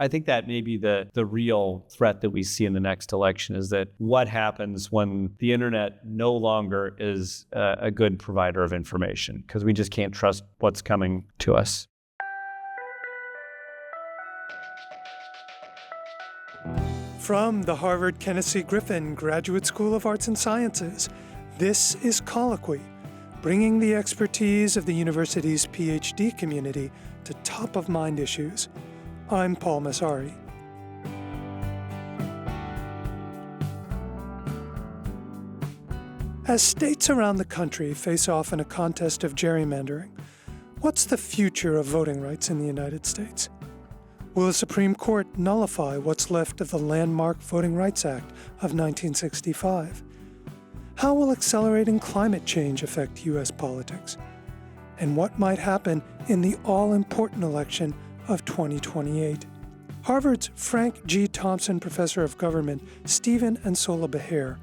I think that may be the real threat that we see in the next election is that what happens when the internet no longer is a good provider of information, because we just can't trust what's coming to us. From the Harvard Kenneth C. Griffin Graduate School of Arts and Sciences, this is Colloquy, bringing the expertise of the university's PhD community to top-of-mind issues. I'm Paul Massari. As states around the country face off in a contest of gerrymandering, what's the future of voting rights in the United States? Will the Supreme Court nullify what's left of the landmark Voting Rights Act of 1965? How will accelerating climate change affect U.S. politics? And what might happen in the all-important election of 2028? Harvard's Frank G. Thomson Professor of Government, Dean Emma Dench,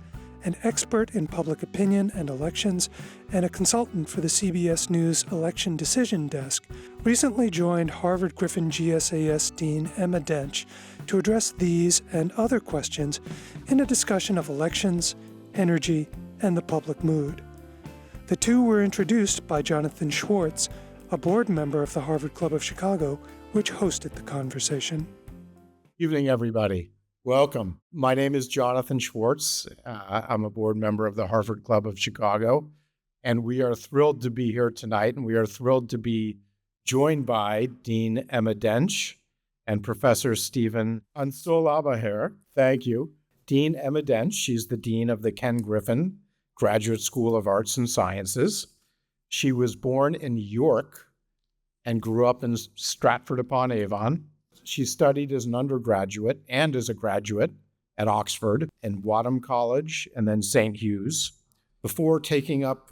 an expert in public opinion and elections and a consultant for the CBS News Election Decision Desk, recently joined Harvard Griffin GSAS Dean Emma Dench to address these and other questions in a discussion of elections, energy, and the public mood. The two were introduced by Jonathan Schwartz, a board member of the Harvard Club of Chicago, which hosted the conversation. Evening, everybody. Welcome. My name is Jonathan Schwartz. I'm a board member of the Harvard Club of Chicago, and we are thrilled to be here tonight, and we are thrilled to be joined by Dean Emma Dench and Professor Stephen Ansolabehere. Thank you. Dean Emma Dench, she's the Dean of the Ken Griffin Graduate School of Arts and Sciences. She was born in York and grew up in Stratford-upon-Avon. She studied as an undergraduate and as a graduate at Oxford and Wadham College and then St. Hugh's. Before taking up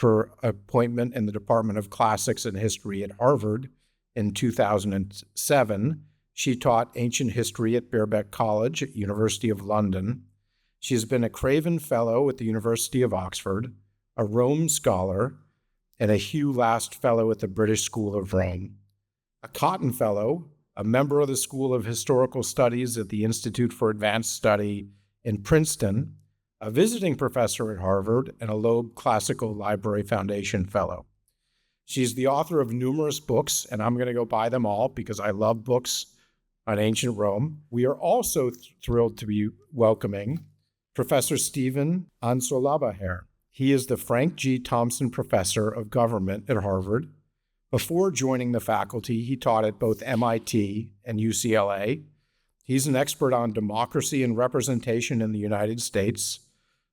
her appointment in the Department of Classics and History at Harvard in 2007, she taught ancient history at Birkbeck College at University of London. She has been a Craven Fellow at the University of Oxford, a Rome Scholar, and a Hugh Last Fellow at the British School of Rome, a Cotton Fellow, a member of the School of Historical Studies at the Institute for Advanced Study in Princeton, a visiting professor at Harvard, and a Loeb Classical Library Foundation Fellow. She's the author of numerous books, and I'm going to go buy them all because I love books on ancient Rome. We are also thrilled to be welcoming Professor Stephen Ansolabehere. He is the Frank G. Thomson Professor of Government at Harvard. Before joining the faculty, he taught at both MIT and UCLA. He's an expert on democracy and representation in the United States,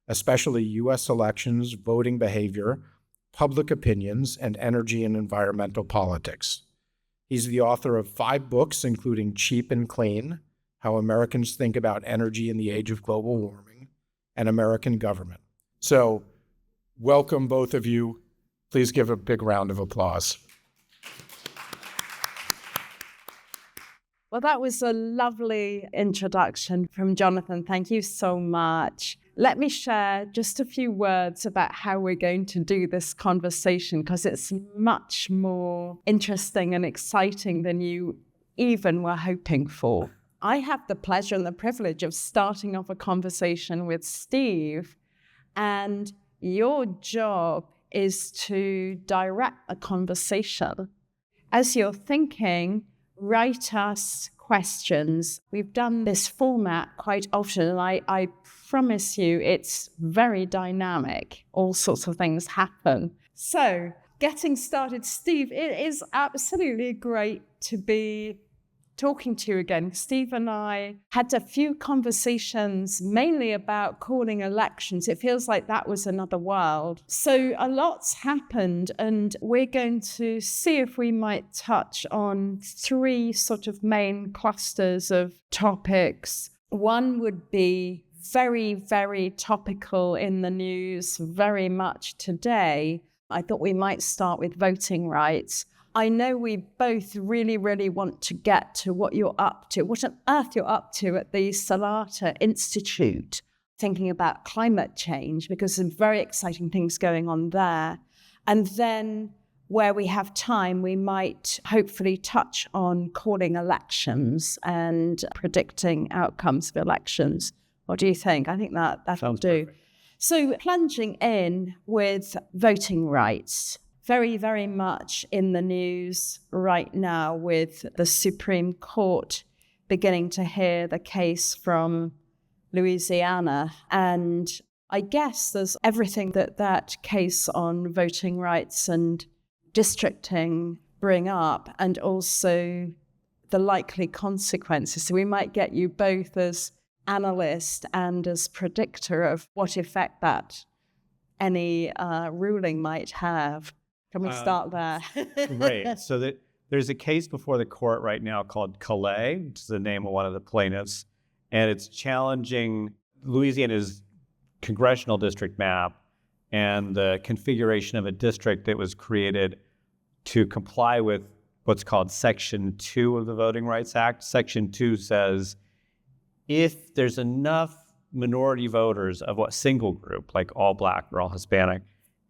especially U.S. elections, voting behavior, public opinions, and energy and environmental politics. He's the author of 5 books, including Cheap and Clean, How Americans Think About Energy in the Age of Global Warming, and American Government. So, welcome both of you. Please give a big round of applause. Well, that was a lovely introduction from Jonathan. Thank you so much. Let me share just a few words about how we're going to do this conversation, because it's much more interesting and exciting than you even were hoping for. I have the pleasure and the privilege of starting off a conversation with Steve, and your job is to direct the conversation. As you're thinking, write us questions. We've done this format quite often, and I promise you it's very dynamic. All sorts of things happen. So, getting started, Steve, it is absolutely great to be talking to you again. Steve and I had a few conversations mainly about calling elections. It feels like that was another world. So a lot's happened, and we're going to see if we might touch on 3 sort of main clusters of topics. One would be very, very topical in the news, very much today. I thought we might start with voting rights. I know we both really, really want to get to what you're up to, what on earth you're up to at the Salata Institute, thinking about climate change, because some very exciting things going on there. And then where we have time, we might hopefully touch on calling elections and predicting outcomes of elections. What do you think? I think that'll do. Perfect. So plunging in with voting rights, very, very much in the news right now with the Supreme Court beginning to hear the case from Louisiana. And I guess there's everything that case on voting rights and districting bring up, and also the likely consequences. So we might get you both as analyst and as predictor of what effect that any ruling might have. Can we start there? Great. So there's a case before the court right now called Colloquy, which is the name of one of the plaintiffs, and it's challenging Louisiana's congressional district map and the configuration of a district that was created to comply with what's called Section 2 of the Voting Rights Act. Section 2 says if there's enough minority voters of what single group, like all Black or all Hispanic,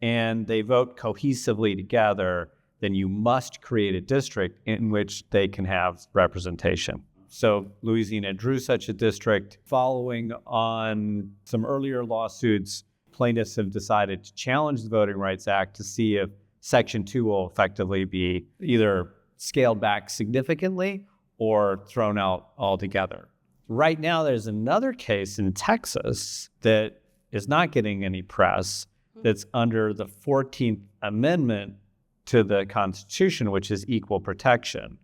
and they vote cohesively together, then you must create a district in which they can have representation. So Louisiana drew such a district. Following on some earlier lawsuits, plaintiffs have decided to challenge the Voting Rights Act to see if Section 2 will effectively be either scaled back significantly or thrown out altogether. Right now, there's another case in Texas that is not getting any press that's under the 14th Amendment to the Constitution, which is equal protection.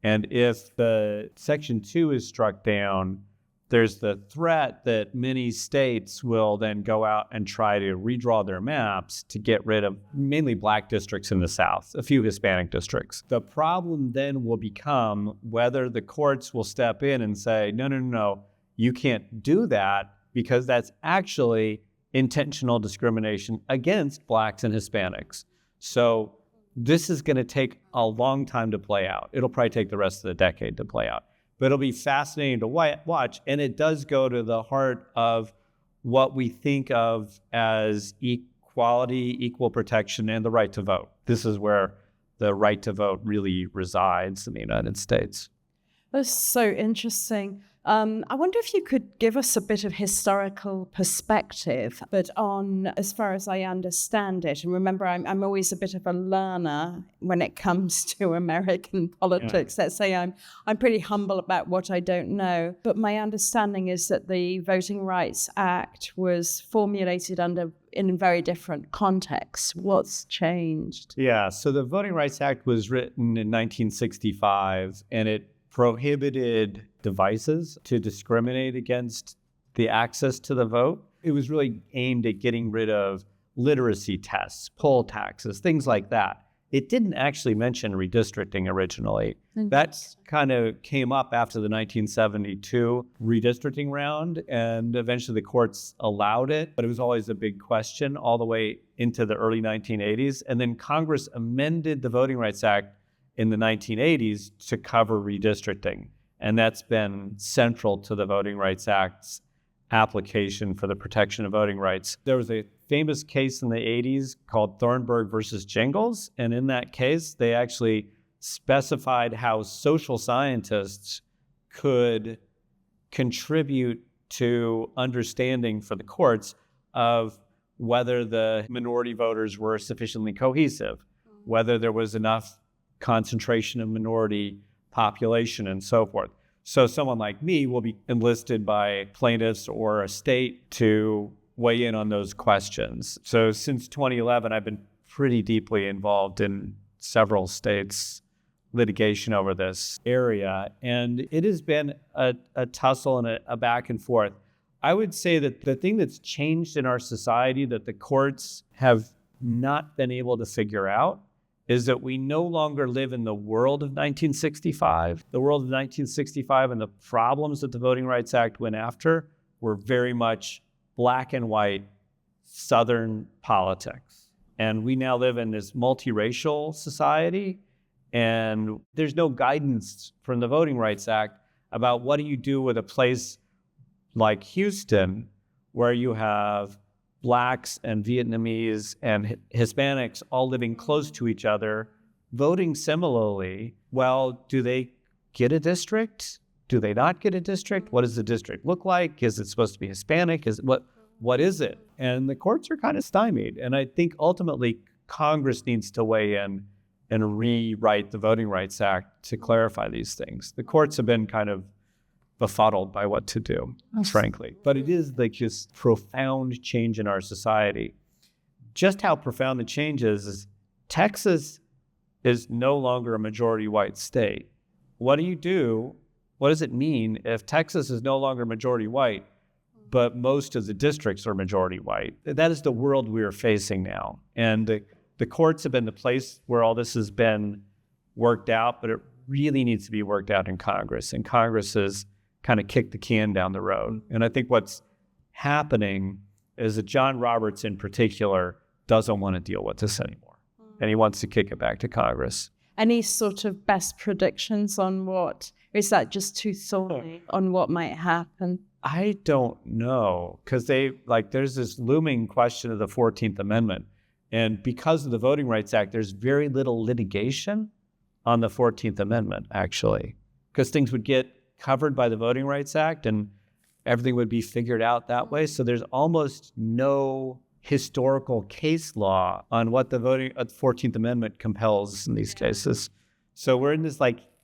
And if the Section 2 is struck down, there's the threat that many states will then go out and try to redraw their maps to get rid of mainly Black districts in the South, a few Hispanic districts. The problem then will become whether the courts will step in and say, no, you can't do that because that's actually intentional discrimination against Blacks and Hispanics. So this is going to take a long time to play out. It'll probably take the rest of the decade to play out. But it'll be fascinating to watch. And it does go to the heart of what we think of as equality, equal protection, and the right to vote. This is where the right to vote really resides in the United States. That's so interesting. I wonder if you could give us a bit of historical perspective, but on, as far as I understand it, and remember, I'm always a bit of a learner when it comes to American politics. Yeah. Let's say I'm pretty humble about what I don't know, but my understanding is that the Voting Rights Act was formulated in very different contexts. What's changed? Yeah, so the Voting Rights Act was written in 1965, and it prohibited devices to discriminate against the access to the vote. It was really aimed at getting rid of literacy tests, poll taxes, things like that. It didn't actually mention redistricting originally. That kind of came up after the 1972 redistricting round, and eventually the courts allowed it, but it was always a big question all the way into the early 1980s. And then Congress amended the Voting Rights Act in the 1980s to cover redistricting. And that's been central to the Voting Rights Act's application for the protection of voting rights. There was a famous case in the 80s called Thornburg versus Jingles. And in that case, they actually specified how social scientists could contribute to understanding for the courts of whether the minority voters were sufficiently cohesive, whether there was enough concentration of minority population and so forth. So someone like me will be enlisted by plaintiffs or a state to weigh in on those questions. So since 2011, I've been pretty deeply involved in several states' litigation over this area. And it has been a tussle and a back and forth. I would say that the thing that's changed in our society that the courts have not been able to figure out is that we no longer live in the world of 1965. The world of 1965 and the problems that the Voting Rights Act went after were very much black and white Southern politics. And we now live in this multiracial society, and there's no guidance from the Voting Rights Act about what do you do with a place like Houston, where you have Blacks and Vietnamese and Hispanics all living close to each other, voting similarly. Well, do they get a district? Do they not get a district? What does the district look like? Is it supposed to be Hispanic? What is it? And the courts are kind of stymied. And I think ultimately Congress needs to weigh in and rewrite the Voting Rights Act to clarify these things. The courts have been kind of befuddled by what to do, frankly. But it is like this profound change in our society. Just how profound the change is Texas is no longer a majority white state. What do you do? What does it mean if Texas is no longer majority white, but most of the districts are majority white? That is the world we are facing now. And the courts have been the place where all this has been worked out, but it really needs to be worked out in Congress. And Congress has kind of kicked the can down the road. And I think what's happening is that John Roberts in particular doesn't want to deal with this anymore. And he wants to kick it back to Congress. Any sort of best predictions on what, or is that just too thorny on what might happen? I don't know, because there's this looming question of the 14th Amendment. And because of the Voting Rights Act, there's very little litigation on the 14th Amendment, actually, because things would get covered by the Voting Rights Act and everything would be figured out that way. So there's almost no historical case law on what the 14th Amendment compels in these cases. So we're in this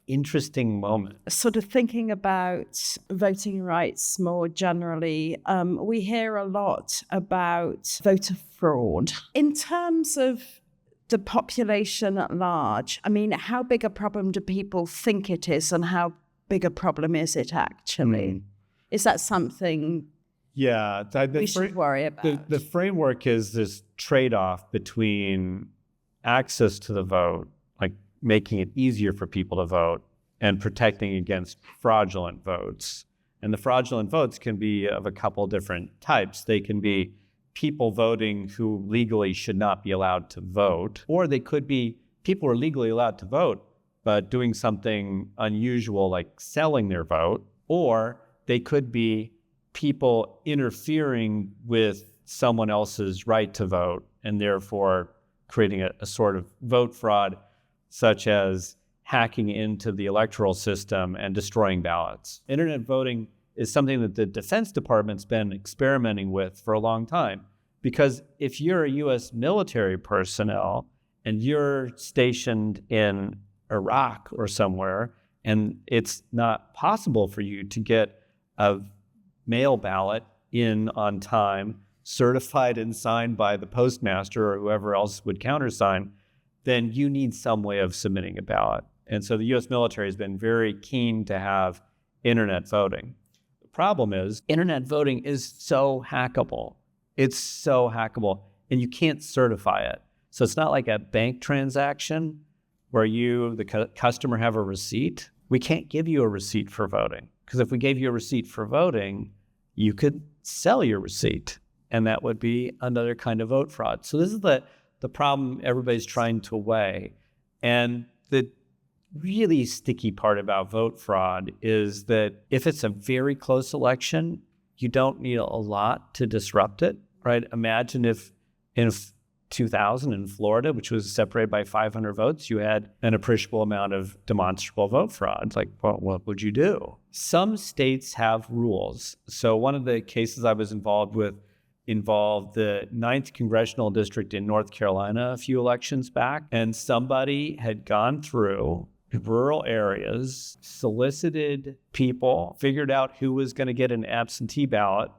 interesting moment. Sort of thinking about voting rights more generally, we hear a lot about voter fraud. In terms of the population at large, I mean, how big a problem do people think it is and how big a problem is it actually? Is that something we should worry about? The framework is this trade-off between access to the vote, like making it easier for people to vote, and protecting against fraudulent votes. And the fraudulent votes can be of a couple different types. They can be people voting who legally should not be allowed to vote, or they could be people who are legally allowed to vote, but doing something unusual like selling their vote, or they could be people interfering with someone else's right to vote and therefore creating a sort of vote fraud, such as hacking into the electoral system and destroying ballots. Internet voting is something that the Defense Department's been experimenting with for a long time, because if you're a U.S. military personnel and you're stationed in Iraq or somewhere, and it's not possible for you to get a mail ballot in on time, certified and signed by the postmaster or whoever else would countersign, then you need some way of submitting a ballot. And so the U.S. military has been very keen to have internet voting. The problem is internet voting is so hackable. It's so hackable, and you can't certify it. So it's not like a bank transaction where you, the customer, have a receipt. We can't give you a receipt for voting, because if we gave you a receipt for voting, you could sell your receipt, and that would be another kind of vote fraud. So this is the problem everybody's trying to weigh. And the really sticky part about vote fraud is that if it's a very close election, you don't need a lot to disrupt it, right? Imagine if in 2000 in Florida, which was separated by 500 votes, you had an appreciable amount of demonstrable vote fraud. It's like, well, what would you do? Some states have rules. So one of the cases I was involved with involved the 9th Congressional District in North Carolina a few elections back, and somebody had gone through rural areas, solicited people, figured out who was going to get an absentee ballot,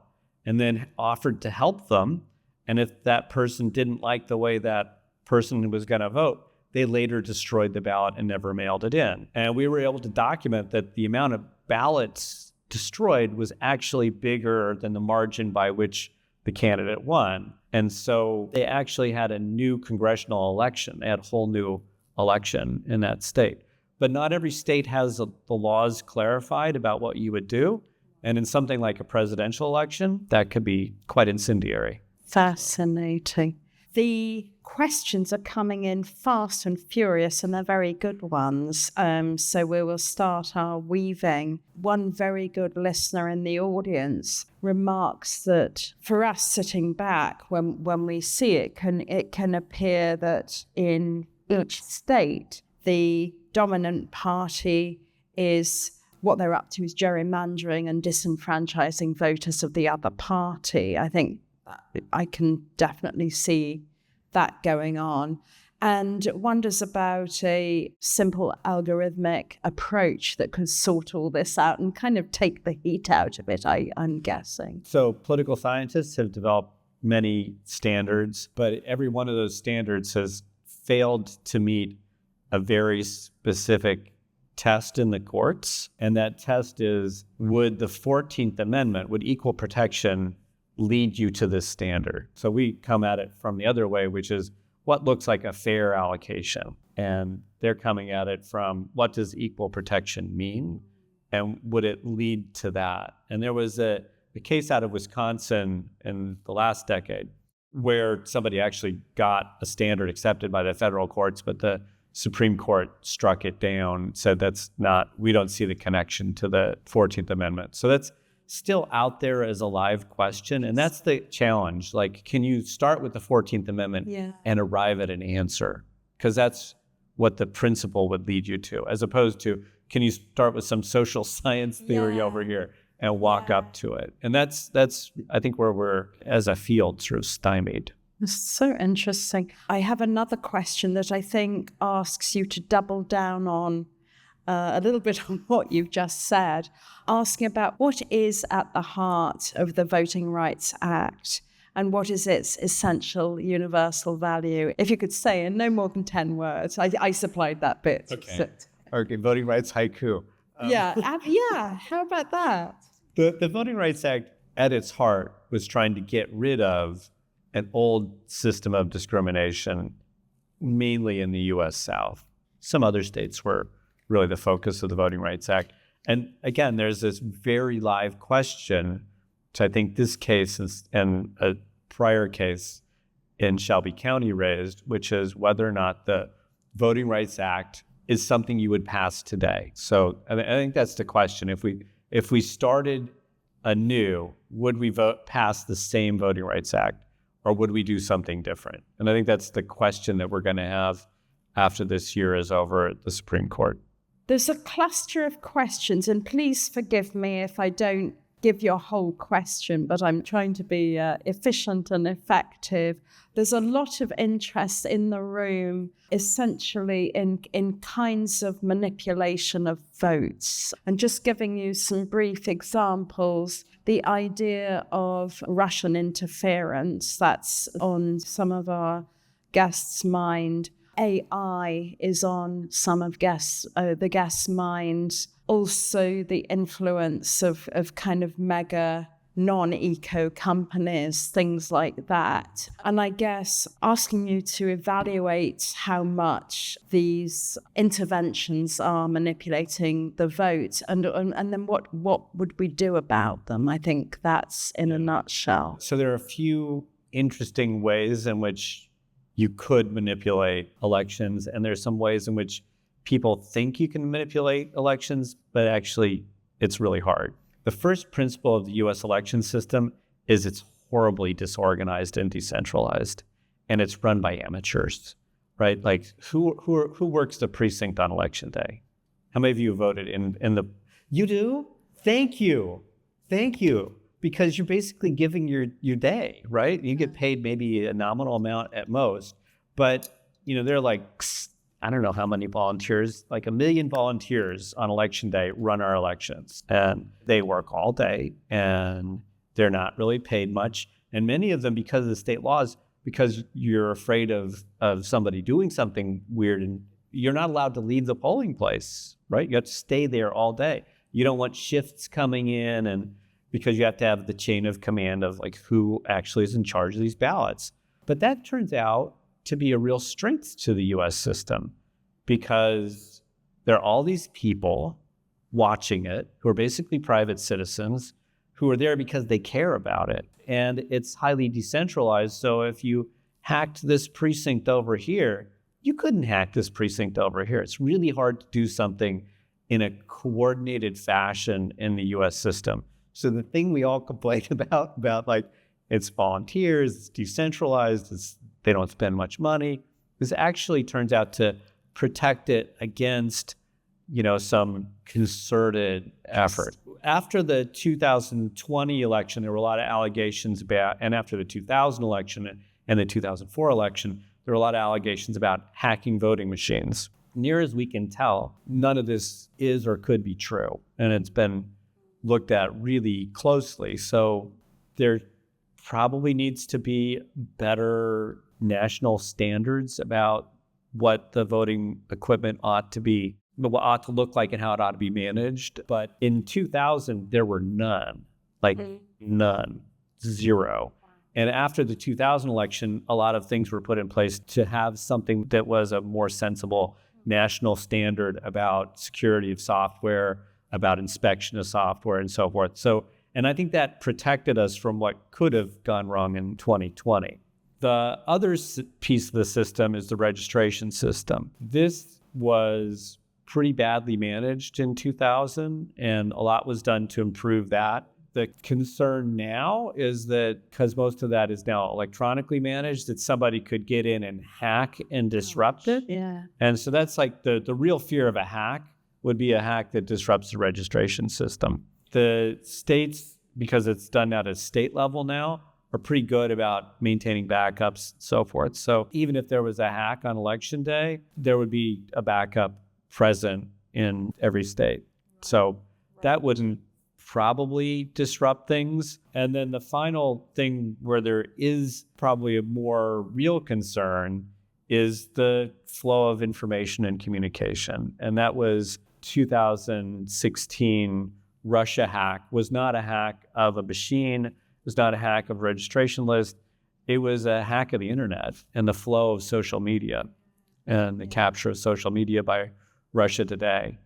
and then offered to help them. And if that person didn't like the way that person was going to vote, they later destroyed the ballot and never mailed it in. And we were able to document that the amount of ballots destroyed was actually bigger than the margin by which the candidate won. And so they actually had a new congressional election. They had a whole new election in that state. But not every state has the laws clarified about what you would do. And in something like a presidential election, that could be quite incendiary. Fascinating. the questions are coming in fast and furious, and they're very good ones. So we will start our weaving. One very good listener in the audience remarks that for us sitting back, when we see it can appear that in each state, the dominant party is what they're up to is gerrymandering and disenfranchising voters of the other party. I think I can definitely see that going on, and wonders about a simple algorithmic approach that could sort all this out and kind of take the heat out of it, I'm guessing. So political scientists have developed many standards, but every one of those standards has failed to meet a very specific test in the courts. And that test is, would the 14th Amendment, would equal protection lead you to this standard? So we come at it from the other way, which is what looks like a fair allocation. And they're coming at it from, what does equal protection mean? And would it lead to that? And there was a case out of Wisconsin in the last decade where somebody actually got a standard accepted by the federal courts, but the Supreme Court struck it down, said we don't see the connection to the 14th Amendment. So that's still out there as a live question. And that's the challenge. Like, can you start with the 14th Amendment and arrive at an answer? Because that's what the principle would lead you to, as opposed to, can you start with some social science theory over here and walk up to it? And that's I think where we're, as a field, sort of stymied. It's so interesting. I have another question that I think asks you to double down on a little bit on what you've just said, asking about what is at the heart of the Voting Rights Act and what is its essential universal value. If you could say in no more than 10 words. I supplied that bit. Okay, voting rights haiku. How about that? The Voting Rights Act, at its heart, was trying to get rid of an old system of discrimination, mainly in the U.S. South. Some other states were really the focus of the Voting Rights Act. And again, there's this very live question, which I think this case and a prior case in Shelby County raised, which is whether or not the Voting Rights Act is something you would pass today. So I think that's the question. If we started anew, would we pass the same Voting Rights Act? Or would we do something different? And I think that's the question that we're going to have after this year is over at the Supreme Court. There's a cluster of questions, and please forgive me if I don't give your whole question, but I'm trying to be efficient and effective. There's a lot of interest in the room, essentially in kinds of manipulation of votes. And just giving you some brief examples, the idea of Russian interference, that's on some of our guests' mind. AI is on some of the guests' minds. Also, the influence of kind of mega non-eco companies, things like that. And I guess asking you to evaluate how much these interventions are manipulating the vote, and then what would we do about them? I think that's in a nutshell. So there are a few interesting ways in which you could manipulate elections, and there's some ways in which people think you can manipulate elections, but actually it's really hard. The first principle of the U.S. election system is it's horribly disorganized and decentralized, and it's run by amateurs, right? Like who works the precinct on election day? How many of you voted in the? You do? Thank you, because you're basically giving your day, right? You get paid maybe a nominal amount at most, but they're like, I don't know how many volunteers, like 1 million volunteers on election day run our elections. And they work all day and they're not really paid much. And many of them, because of the state laws, because you're afraid of somebody doing something weird, and you're not allowed to leave the polling place, right? You have to stay there all day. You don't want shifts coming in, and because you have to have the chain of command of like who actually is in charge of these ballots. But that turns out to be a real strength to the U.S. system, because there are all these people watching it who are basically private citizens who are there because they care about it. And it's highly decentralized. So if you hacked this precinct over here, you couldn't hack this precinct over here. It's really hard to do something in a coordinated fashion in the US system. So the thing we all complain about like it's volunteers, it's decentralized, they don't spend much money, this actually turns out to protect it against, some concerted effort. After the 2020 election, there were a lot of allegations about, and after the 2000 election and the 2004 election, there were a lot of allegations about hacking voting machines. Near as we can tell, none of this is or could be true. And it's been looked at really closely. So there probably needs to be better national standards about what the voting equipment ought to look like and how it ought to be managed. But in 2000, there were none, none, zero. And after the 2000 election, a lot of things were put in place to have something that was a more sensible national standard about security of software, about inspection of software, and so forth. And I think that protected us from what could have gone wrong in 2020. The other piece of the system is the registration system. This was pretty badly managed in 2000, and a lot was done to improve that. The concern now is that because most of that is now electronically managed, that somebody could get in and hack and disrupt it. Yeah. And so that's like the real fear of a hack would be a hack that disrupts the registration system. The states, because it's done at a state level now, are pretty good about maintaining backups and so forth. So even if there was a hack on election day, there would be a backup present in every state. So that wouldn't probably disrupt things. And then the final thing where there is probably a more real concern is the flow of information and communication. And that was 2016 Russia hack. Was not a hack of a machine, was not a hack of a registration list. It was a hack of the internet and the flow of social media and the capture of social media by Russia Today.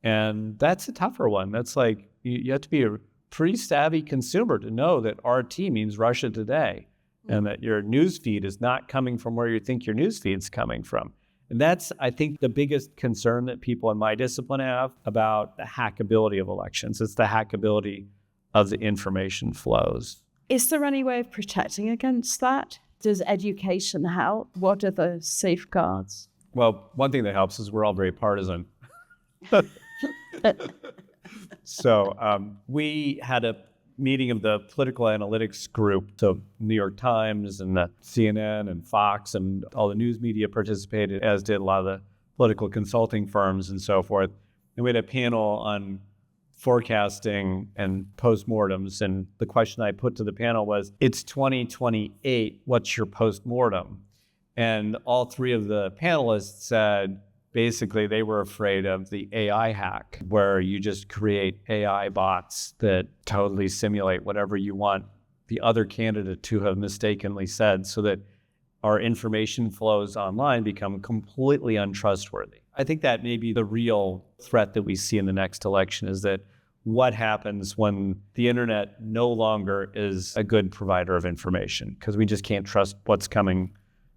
And that's a tougher one. That's like, you have to be a pretty savvy consumer to know that RT means Russia Today and that your news feed is not coming from where you think your news feed's coming from. And that's, I think, the biggest concern that people in my discipline have about the hackability of elections. It's the hackability of the information flows. Is there any way of protecting against that? Does education help? What are the safeguards? Well, one thing that helps is we're all very partisan. So we had a meeting of the political analytics group. So New York Times and the CNN and Fox and all the news media participated, as did a lot of the political consulting firms and so forth. And we had a panel on forecasting and postmortems. And the question I put to the panel was, it's 2028, what's your postmortem? And all three of the panelists said, basically, they were afraid of the AI hack, where you just create AI bots that totally simulate whatever you want the other candidate to have mistakenly said, so that our information flows online become completely untrustworthy. I think that may be the real threat that we see in the next election, is that what happens when the internet no longer is a good provider of information, because we just can't trust what's coming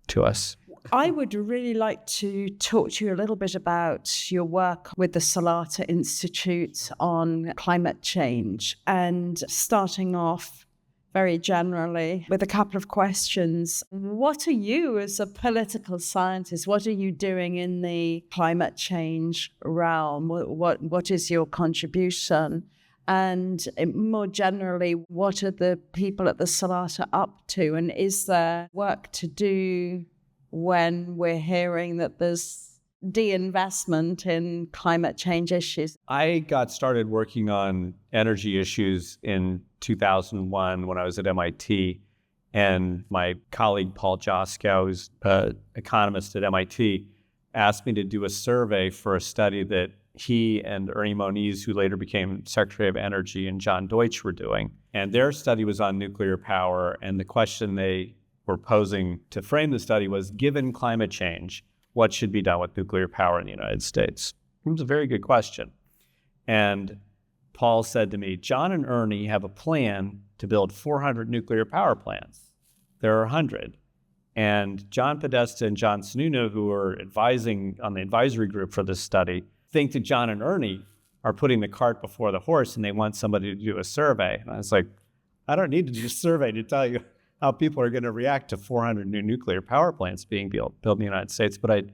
to us. I would really like to talk to you a little bit about your work with the Salata Institute on climate change, and starting off very generally with a couple of questions. What are you, as a political scientist, what are you doing in the climate change realm? What is your contribution? And more generally, what are the people at the Salata up to? And is there work to do when we're hearing that there's de-investment in climate change issues? I got started working on energy issues in 2001 when I was at MIT. And my colleague, Paul Joskow, who's an economist at MIT, asked me to do a survey for a study that he and Ernie Moniz, who later became Secretary of Energy, and John Deutsch were doing. And their study was on nuclear power. And the question they were posing to frame the study was, given climate change, what should be done with nuclear power in the United States? It was a very good question. And Paul said to me, John and Ernie have a plan to build 400 nuclear power plants. There are 100. And John Podesta and John Sununu, who are advising on the advisory group for this study, think that John and Ernie are putting the cart before the horse and they want somebody to do a survey. And I was like, I don't need to do a survey to tell you how people are going to react to 400 new nuclear power plants being built in the United States, but I'd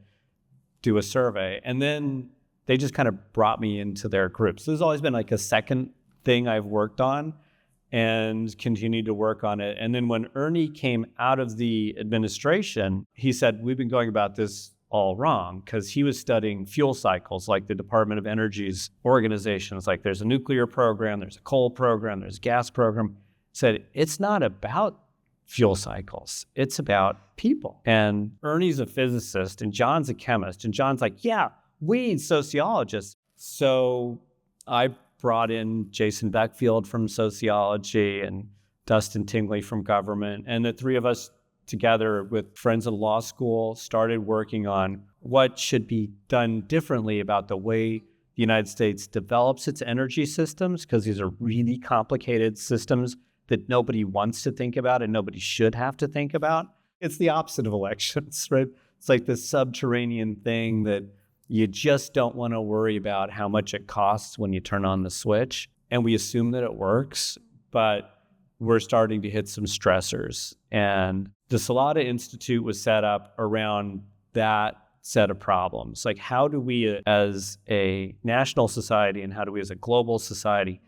do a survey. And then they just kind of brought me into their group. So there's always been like a second thing I've worked on and continued to work on it. And then when Ernie came out of the administration, he said, we've been going about this all wrong, because he was studying fuel cycles, like the Department of Energy's organizations. Like there's a nuclear program, there's a coal program, there's a gas program. Said, it's not about fuel cycles, it's about people. And Ernie's a physicist and John's a chemist. And John's like, yeah, we need sociologists. So I brought in Jason Beckfield from sociology and Dustin Tingley from government. And the three of us together with friends in law school started working on what should be done differently about the way the United States develops its energy systems, because these are really complicated systems that nobody wants to think about and nobody should have to think about. It's the opposite of elections, right? It's like this subterranean thing that you just don't want to worry about how much it costs when you turn on the switch. And we assume that it works, but we're starting to hit some stressors. And the Salada Institute was set up around that set of problems. Like, how do we as a national society and how do we as a global society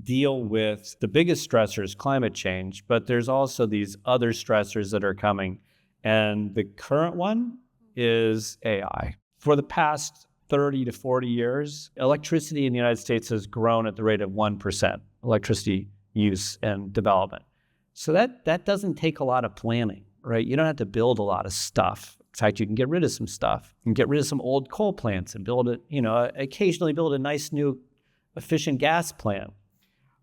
deal with the biggest stressors, climate change, but there's also these other stressors that are coming. And the current one is AI. For the past 30 to 40 years, electricity in the United States has grown at the rate of 1%, electricity use and development. So that doesn't take a lot of planning, right? You don't have to build a lot of stuff. In fact, you can get rid of some stuff and get rid of some old coal plants and build it, occasionally build a nice new efficient gas plant.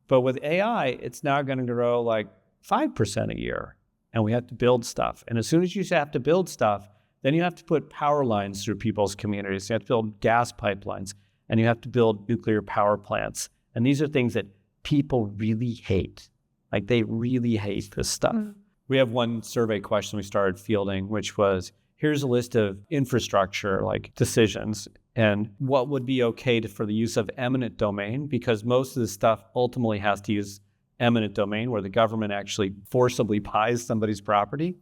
But with AI, it's now going to grow like 5% a year, and we have to build stuff. And as soon as you have to build stuff, then you have to put power lines through people's communities. You have to build gas pipelines, and you have to build nuclear power plants. And these are things that people really hate. Like, they really hate this stuff. We have one survey question we started fielding, which was, here's a list of infrastructure like decisions and what would be okay for the use of eminent domain, because most of this stuff ultimately has to use eminent domain where the government actually forcibly buys somebody's property.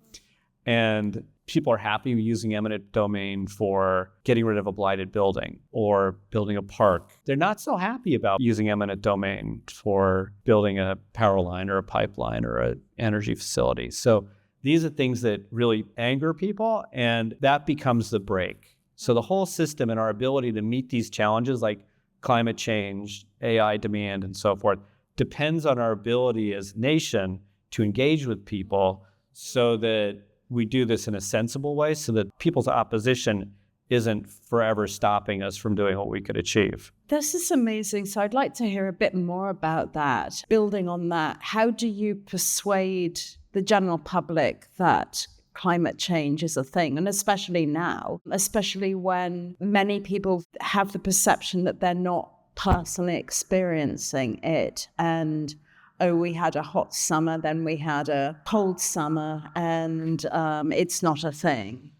And people are happy using eminent domain for getting rid of a blighted building or building a park. They're not so happy about using eminent domain for building a power line or a pipeline or an energy facility. So these are things that really anger people, and that becomes the break. So the whole system and our ability to meet these challenges like climate change, AI demand, and so forth, depends on our ability as a nation to engage with people so that we do this in a sensible way, so that people's opposition isn't forever stopping us from doing what we could achieve. This is amazing. So I'd like to hear a bit more about that. Building on that, how do you persuade the general public that climate change is a thing? And especially now, especially when many people have the perception that they're not personally experiencing it. And we had a hot summer, then we had a cold summer, and it's not a thing.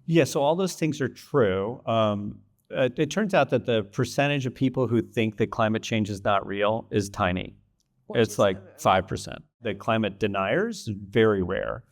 Yeah, so all those things are true. It turns out that the percentage of people who think that climate change is not real is tiny. It's like 5%. The climate deniers, very rare.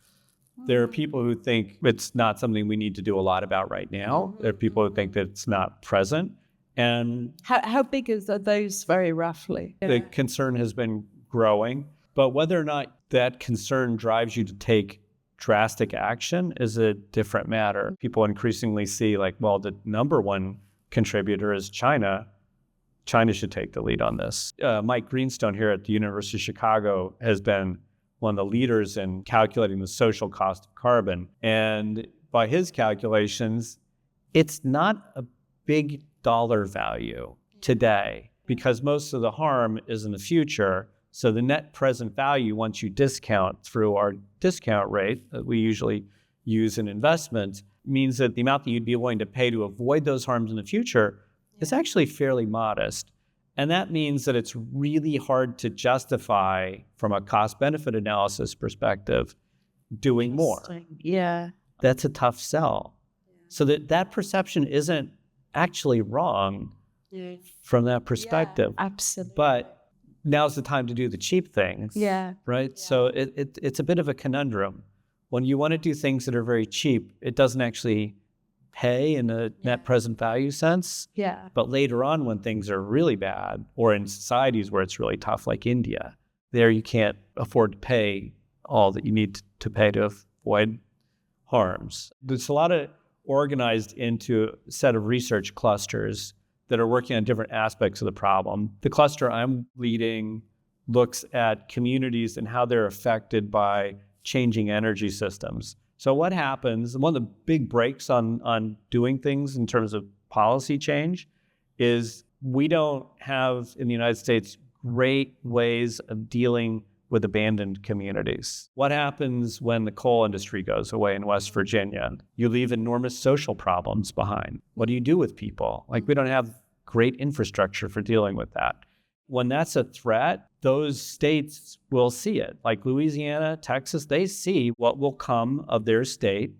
There are people who think it's not something we need to do a lot about right now. There are people who think that it's not present. And how big are those very roughly? The concern has been growing, but whether or not that concern drives you to take drastic action is a different matter. People increasingly see like, well, the number one contributor is China. China should take the lead on this. Mike Greenstone here at the University of Chicago has been one of the leaders in calculating the social cost of carbon. And by his calculations, it's not a big dollar value today because most of the harm is in the future. So the net present value, once you discount through our discount rate that we usually use in investments, means that the amount that you'd be willing to pay to avoid those harms in the future is actually fairly modest. And that means that it's really hard to justify from a cost-benefit analysis perspective doing more. Yeah. That's a tough sell. So that perception isn't actually wrong from that perspective. Yeah, absolutely. But now's the time to do the cheap things. Yeah. Right? Yeah. So it's a bit of a conundrum. When you want to do things that are very cheap, it doesn't actually pay in a net present value sense. Yeah. But later on, when things are really bad, or in societies where it's really tough, like India, there you can't afford to pay all that you need to pay to avoid harms. There's a lot of organized into a set of research clusters that are working on different aspects of the problem. The cluster I'm leading looks at communities and how they're affected by changing energy systems. So what happens, one of the big breaks on doing things in terms of policy change is we don't have in the United States great ways of dealing with abandoned communities. What happens when the coal industry goes away in West Virginia? You leave enormous social problems behind. What do you do with people? Like, we don't have great infrastructure for dealing with that. When that's a threat, those states will see it. Like Louisiana, Texas, they see what will come of their state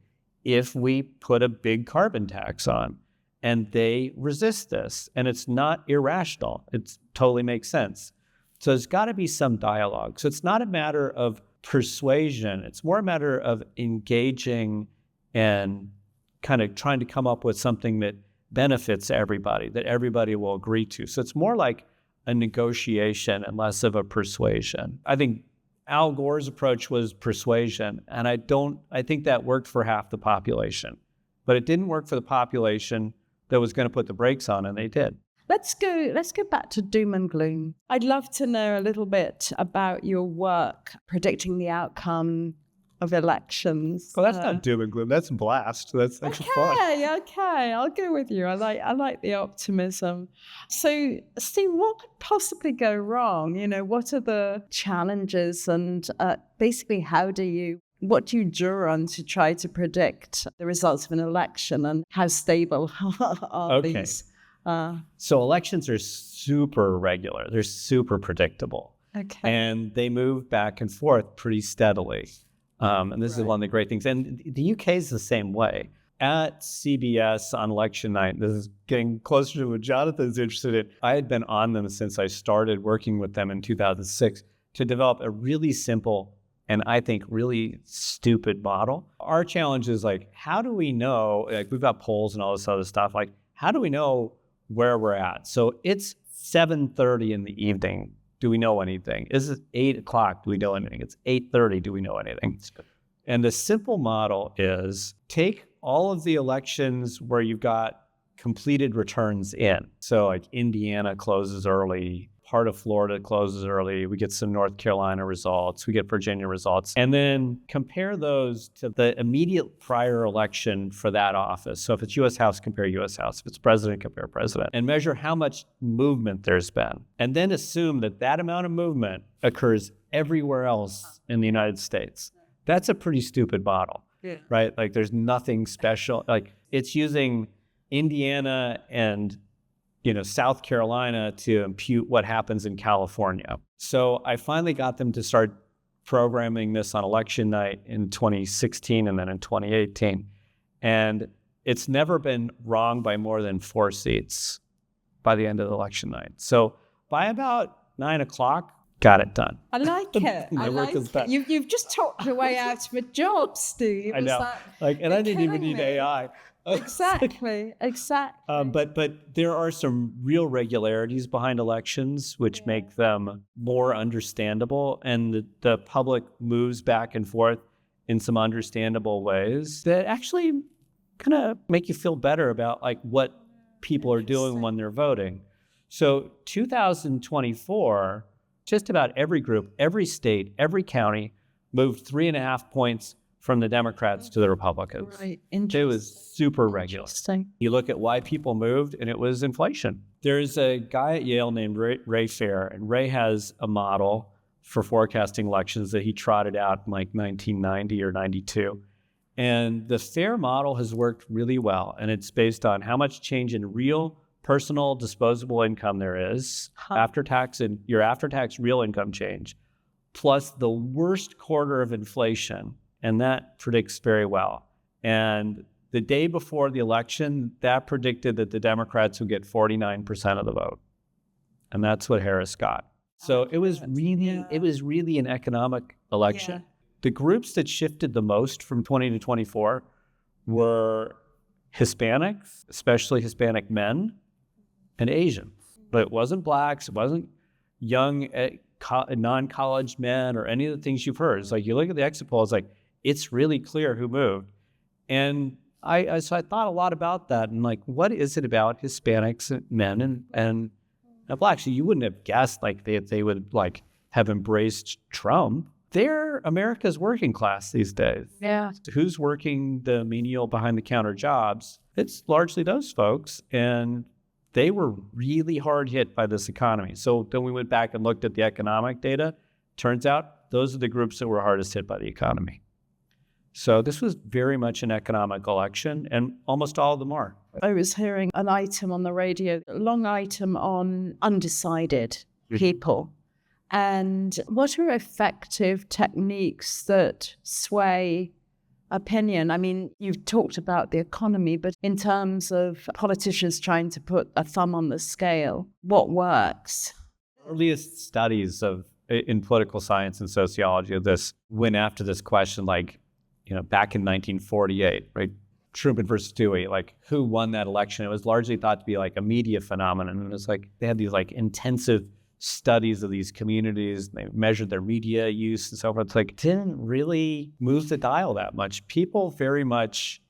if we put a big carbon tax on. And they resist this. And it's not irrational. It totally makes sense. So there's got to be some dialogue. So it's not a matter of persuasion. It's more a matter of engaging and kind of trying to come up with something that benefits everybody, that everybody will agree to. So it's more like a negotiation and less of a persuasion. I think Al Gore's approach was persuasion, and I think that worked for half the population, but it didn't work for the population that was going to put the brakes on, and they did. Let's go back to doom and gloom. I'd love to know a little bit about your work predicting the outcome of elections. Well, that's not doom and gloom. That's blast. That's actually fun. Okay, I'll go with you. I like the optimism. So, Steve, what could possibly go wrong? What are the challenges, and basically, what do you draw on to try to predict the results of an election, and how stable are these? So elections are super regular. They're super predictable. Okay. And they move back and forth pretty steadily. And this is one of the great things. And the UK is the same way. At CBS on election night, this is getting closer to what Jonathan's interested in. I had been on them since I started working with them in 2006 to develop a really simple and I think really stupid model. Our challenge is how do we know, we've got polls and all this other stuff, how do we know where we're at? So it's 7:30 in the evening. Do we know anything? Is it 8 o'clock? Do we know anything? It's 8:30. Do we know anything? And the simple model is take all of the elections where you've got completed returns in. So Indiana closes early, part of Florida closes early, we get some North Carolina results, we get Virginia results, and then compare those to the immediate prior election for that office. So if it's U.S. House, compare U.S. House. If it's president, compare president. And measure how much movement there's been. And then assume that amount of movement occurs everywhere else in the United States. That's a pretty stupid model, right? There's nothing special. It's using Indiana and South Carolina to impute what happens in California. So I finally got them to start programming this on election night in 2016 and then in 2018. And it's never been wrong by more than 4 seats by the end of the election night. So by about 9 o'clock, got it done. I like it. I like it. You've just talked your way out of a job, Steve. I know. And I didn't even need AI. Exactly. But there are some real regularities behind elections which make them more understandable, and the public moves back and forth in some understandable ways that actually kind of make you feel better about what people are doing when they're voting. So 2024, just about every group, every state, every county moved 3.5 points from the Democrats to the Republicans. Right. It was super regular. You look at why people moved, and it was inflation. There's a guy at Yale named Ray Fair, and Ray has a model for forecasting elections that he trotted out in 1990 or 92. And the Fair model has worked really well, and it's based on how much change in real personal disposable income there is after tax and your after-tax real income change, plus the worst quarter of inflation and that predicts very well. And the day before the election, that predicted that the Democrats would get 49% of the vote. And that's what Harris got. So it was really an economic election. Yeah. The groups that shifted the most from 20 to 24 were Hispanics, especially Hispanic men, and Asians. But it wasn't blacks, it wasn't young non-college men or any of the things you've heard. It's like you look at the exit polls, like it's really clear who moved. And so I thought a lot about that and like, what is it about Hispanics men and blacks? You wouldn't have guessed like they would like have embraced Trump. They're America's working class these days. Yeah. Who's working the menial behind the counter jobs? It's largely those folks. And they were really hard hit by this economy. So then we went back and looked at the economic data. Turns out those are the groups that were hardest hit by the economy. So this was very much an economic election, and almost all of them are. I was hearing an item on the radio, a long item on undecided people. And what are effective techniques that sway opinion? I mean, you've talked about the economy, but in terms of politicians trying to put a thumb on the scale, what works? Earliest studies in political science and sociology of this went after this question, like, back in 1948, right? Truman versus Dewey, like who won that election? It was largely thought to be like a media phenomenon. And it's like they had these like intensive studies of these communities. They measured their media use and so forth. It's like didn't really move the dial that much. People very much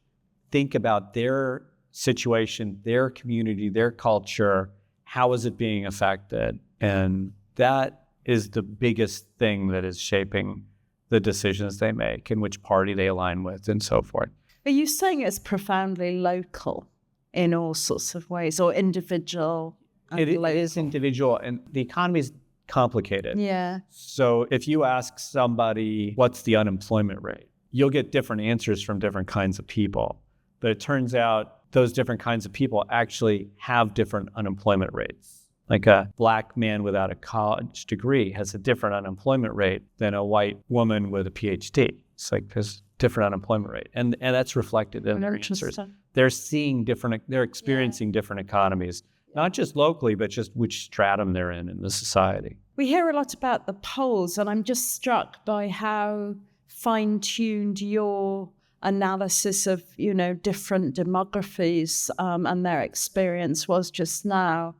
think about their situation, their community, their culture. How is it being affected? And that is the biggest thing that is shaping the decisions they make and which party they align with and so forth. Are you saying it's profoundly local in all sorts of ways, or individual? It is individual, and the economy is complicated. Yeah. So if you ask somebody, what's the unemployment rate? You'll get different answers from different kinds of people. But it turns out those different kinds of people actually have different unemployment rates. Like a black man without a college degree has a different unemployment rate than a white woman with a PhD. It's like there's different unemployment rate. And that's reflected in their answers. They're experiencing different economies, not just locally, but just which stratum they're in the society. We hear a lot about the polls, and I'm just struck by how fine-tuned your analysis of, different demographies and their experience was just now.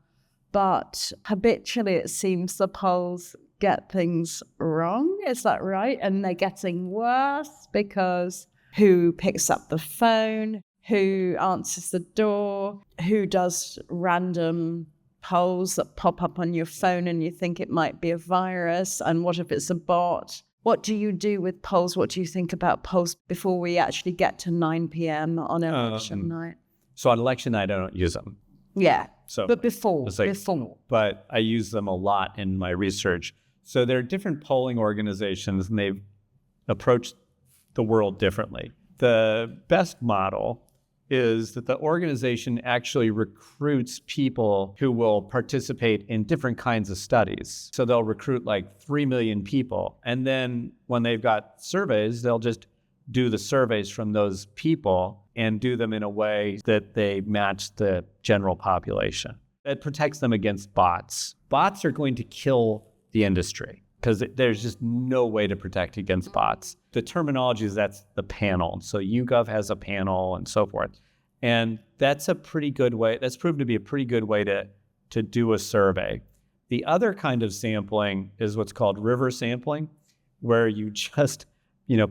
But habitually, it seems the polls get things wrong. Is that right? And they're getting worse because who picks up the phone, who answers the door, who does random polls that pop up on your phone and you think it might be a virus, and what if it's a bot? What do you do with polls? What do you think about polls before we actually get to 9 p.m. on election night? So on election night, I don't use them. Yeah. So, but before. But I use them a lot in my research. So there are different polling organizations, and they've approached the world differently. The best model is that the organization actually recruits people who will participate in different kinds of studies. So they'll recruit like 3 million people. And then when they've got surveys, they'll just do the surveys from those people and do them in a way that they match the general population. It protects them against bots. Bots are going to kill the industry because there's just no way to protect against bots. The terminology is that's the panel. So YouGov has a panel and so forth. And that's a pretty good way, that's proven to be a pretty good way to do a survey. The other kind of sampling is what's called river sampling, where you just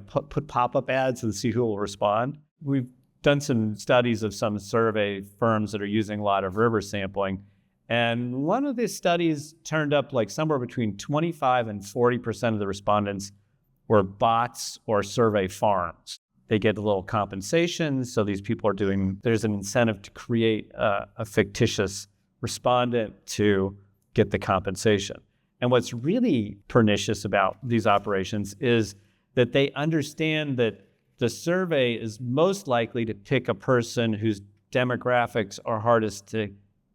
put pop-up ads and see who will respond. We've done some studies of some survey firms that are using a lot of river sampling. And one of these studies turned up like somewhere between 25 and 40% of the respondents were bots or survey farms. They get a little compensation. So these people there's an incentive to create a fictitious respondent to get the compensation. And what's really pernicious about these operations is that they understand that the survey is most likely to pick a person whose demographics are hardest to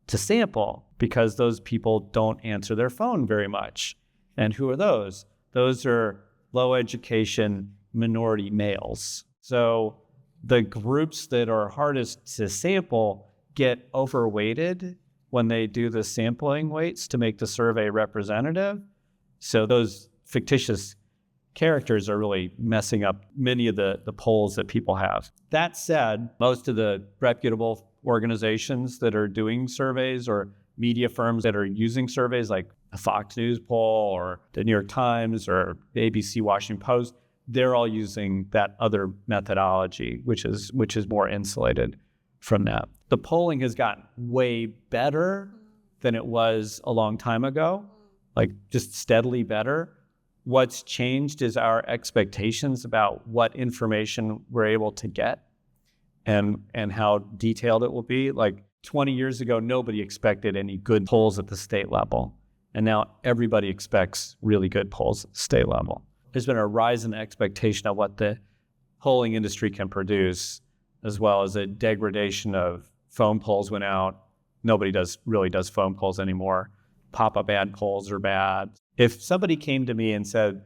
sample because those people don't answer their phone very much. And who are those? Those are low education, minority males. So the groups that are hardest to sample get overweighted when they do the sampling weights to make the survey representative. So those fictitious characters are really messing up many of the polls that people have. That said, most of the reputable organizations that are doing surveys or media firms that are using surveys like the Fox News poll or the New York Times or the ABC Washington Post, they're all using that other methodology, which is more insulated from that. The polling has gotten way better than it was a long time ago, like just steadily better. What's changed is our expectations about what information we're able to get and how detailed it will be. Like 20 years ago, nobody expected any good polls at the state level. And now everybody expects really good polls at the state level. There's been a rise in expectation of what the polling industry can produce, as well as a degradation of phone polls went out. Nobody really does phone polls anymore. Pop-up ad polls are bad. If somebody came to me and said,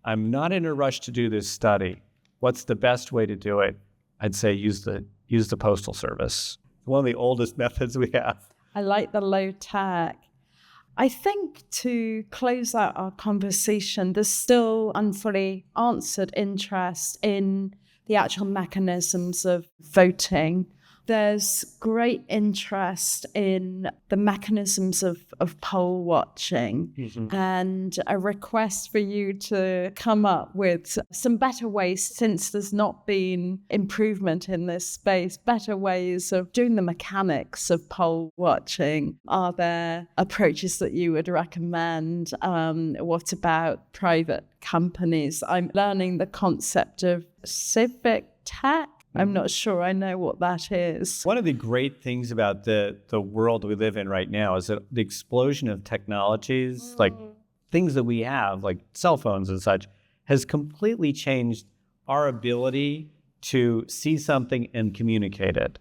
I'm not in a rush to do this study, what's the best way to do it? I'd say use the Postal Service. One of the oldest methods we have. I like the low tech. I think to close out our conversation, there's still unfully answered interest in the actual mechanisms of voting. There's great interest in the mechanisms of poll watching and a request for you to come up with some better ways, since there's not been improvement in this space, better ways of doing the mechanics of poll watching. Are there approaches that you would recommend? What about private companies? I'm learning the concept of civic tech. I'm not sure I know what that is. One of the great things about the world we live in right now is that the explosion of technologies, like things that we have, like cell phones and such, has completely changed our ability to see something and communicate it.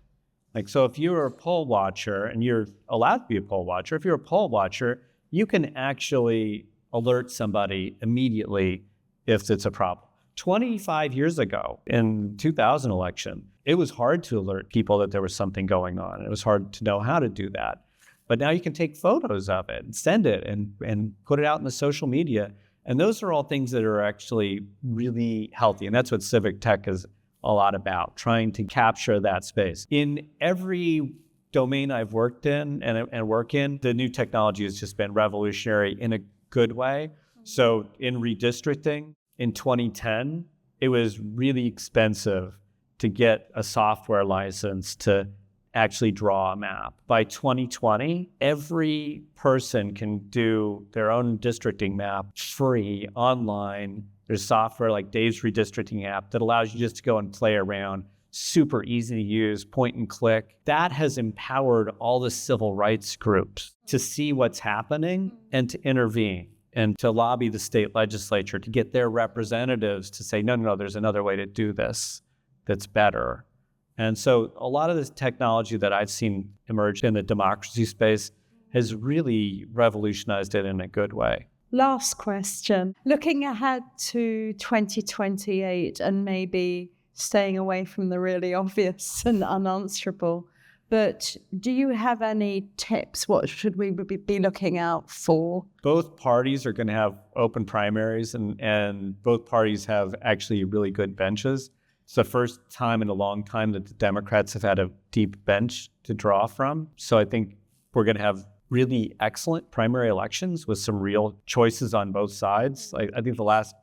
Like, so if you're a poll watcher, and you're allowed to be a poll watcher, if you're a poll watcher, you can actually alert somebody immediately if it's a problem. 25 years ago, in 2000 election, it was hard to alert people that there was something going on. It was hard to know how to do that. But now you can take photos of it and send it and put it out in the social media. And those are all things that are actually really healthy. And that's what civic tech is a lot about, trying to capture that space. In every domain I've worked in and work in, the new technology has just been revolutionary in a good way. So in redistricting, in 2010, it was really expensive to get a software license to actually draw a map. By 2020, every person can do their own districting map free online. There's software like Dave's Redistricting app that allows you just to go and play around. Super easy to use, point and click. That has empowered all the civil rights groups to see what's happening and to intervene, and to lobby the state legislature to get their representatives to say, no, there's another way to do this that's better. And so a lot of this technology that I've seen emerge in the democracy space has really revolutionized it in a good way. Last question. Looking ahead to 2028 and maybe staying away from the really obvious and unanswerable, but do you have any tips? What should we be looking out for? Both parties are going to have open primaries, and both parties have actually really good benches. It's the first time in a long time that the Democrats have had a deep bench to draw from. So I think we're going to have really excellent primary elections with some real choices on both sides. I think the last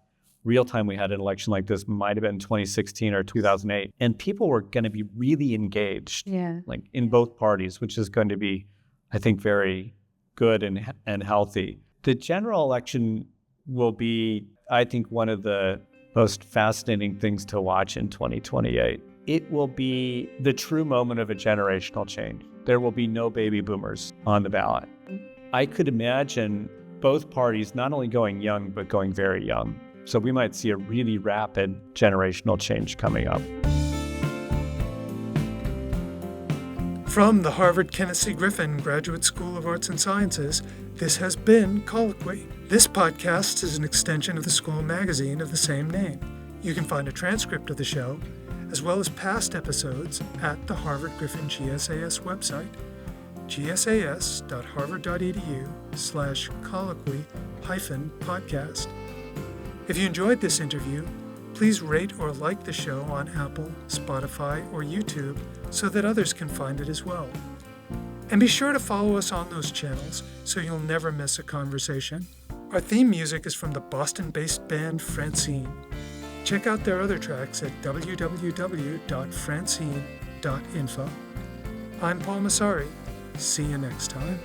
real time we had an election like this might have been 2016 or 2008. And people were going to be really engaged like in both parties, which is going to be, I think, very good and healthy. The general election will be, I think, one of the most fascinating things to watch in 2028. It will be the true moment of a generational change. There will be no baby boomers on the ballot. I could imagine both parties not only going young, but going very young. So we might see a really rapid generational change coming up. From the Harvard Kenneth C. Griffin Graduate School of Arts and Sciences, this has been Colloquy. This podcast is an extension of the school magazine of the same name. You can find a transcript of the show, as well as past episodes, at the Harvard Griffin GSAS website, gsas.harvard.edu/colloquy-podcast. If you enjoyed this interview, please rate or like the show on Apple, Spotify, or YouTube so that others can find it as well. And be sure to follow us on those channels so you'll never miss a conversation. Our theme music is from the Boston-based band Francine. Check out their other tracks at www.francine.info. I'm Paul Massari. See you next time.